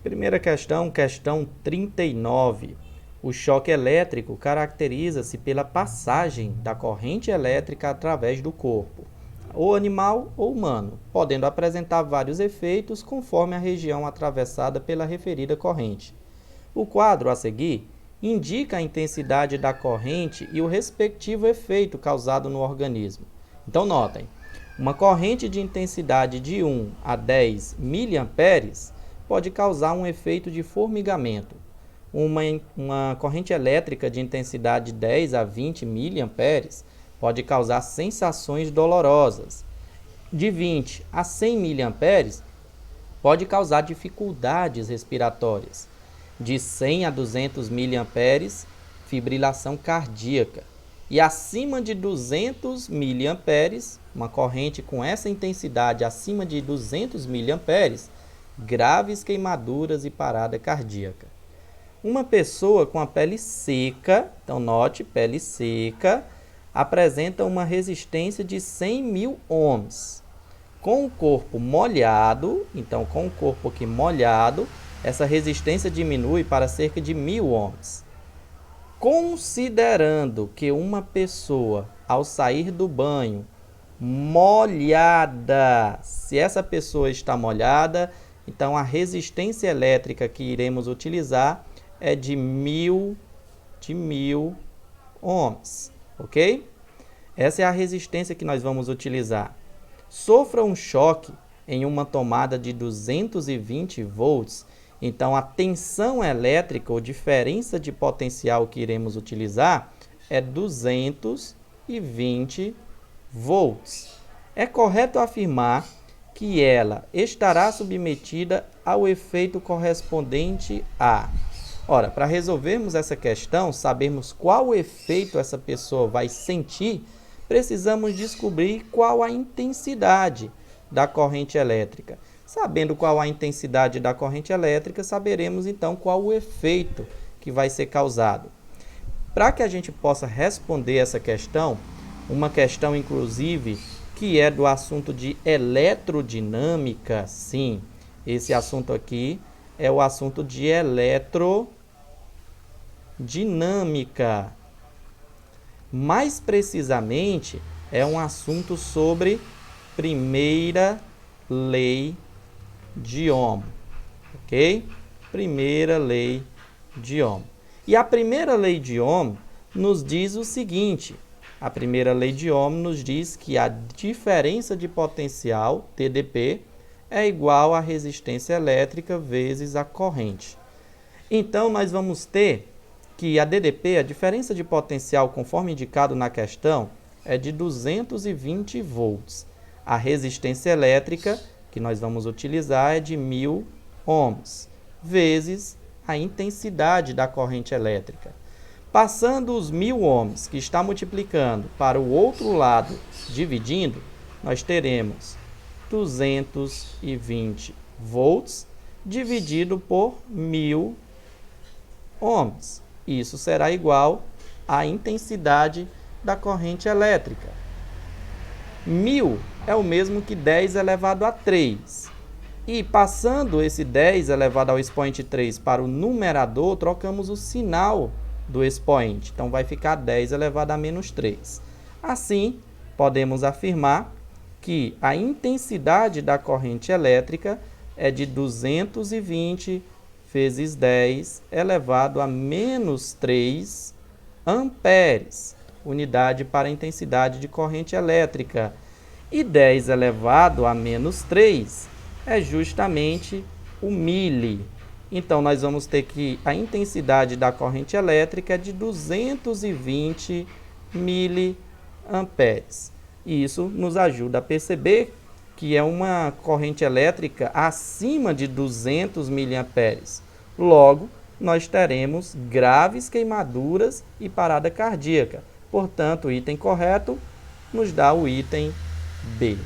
Primeira questão, questão 39. O choque elétrico caracteriza-se pela passagem da corrente elétrica através do corpo, ou animal ou humano, podendo apresentar vários efeitos conforme a região atravessada pela referida corrente. O quadro a seguir indica a intensidade da corrente e o respectivo efeito causado no organismo. Então, notem, uma corrente de intensidade de 1 a 10 mA pode causar um efeito de formigamento. Uma corrente elétrica de intensidade 10 a 20 mA pode causar sensações dolorosas. De 20 a 100 mA pode causar dificuldades respiratórias. De 100 a 200 mA, fibrilação cardíaca. E acima de 200 mA, uma corrente com essa intensidade acima de 200 mA, graves queimaduras e parada cardíaca. Uma pessoa com a pele seca, então note, pele seca, apresenta uma resistência de 100.000 ohms. Com o corpo molhado, então com o corpo aqui molhado, essa resistência diminui para cerca de 1.000 ohms. Considerando que uma pessoa, ao sair do banho, molhada, se essa pessoa está molhada, então a resistência elétrica que iremos utilizar é de 1.000 ohms, ok? Essa é a resistência que nós vamos utilizar. Sofra um choque em uma tomada de 220 volts, então a tensão elétrica ou diferença de potencial que iremos utilizar é 220 volts. É correto afirmar que ela estará submetida ao efeito correspondente a... Ora, para resolvermos essa questão, sabermos qual efeito essa pessoa vai sentir, precisamos descobrir qual a intensidade da corrente elétrica. Sabendo qual a intensidade da corrente elétrica, saberemos então qual o efeito que vai ser causado. Para que a gente possa responder essa questão, uma questão inclusive que é do assunto de eletrodinâmica, sim, esse assunto aqui é o assunto de eletrodinâmica. Mais precisamente, é um assunto sobre primeira lei de Ohm, ok? Primeira lei de Ohm. E a primeira lei de Ohm nos diz o seguinte: a primeira lei de Ohm nos diz que a diferença de potencial, TDP, é igual à resistência elétrica vezes a corrente. Então, nós vamos ter que a DDP, a diferença de potencial, conforme indicado na questão, é de 220 volts. A resistência elétrica que nós vamos utilizar é de 1.000 ohms, vezes a intensidade da corrente elétrica. Passando os 1.000 ohms, que está multiplicando para o outro lado, dividindo, nós teremos 220 volts dividido por 1.000 ohms. Isso será igual à intensidade da corrente elétrica. 1.000 é o mesmo que 10 elevado a 3. E passando esse 10 elevado ao expoente 3 para o numerador, trocamos o sinal do expoente. Então, vai ficar 10 elevado a menos 3. Assim, podemos afirmar que a intensidade da corrente elétrica é de 220 vezes 10 elevado a menos 3 amperes, unidade para a intensidade de corrente elétrica. E 10 elevado a menos 3 é justamente o mili. Então, nós vamos ter que a intensidade da corrente elétrica é de 220 miliamperes. E isso nos ajuda a perceber que é uma corrente elétrica acima de 200 miliamperes. Logo, nós teremos graves queimaduras e parada cardíaca. Portanto, o item correto nos dá o item B.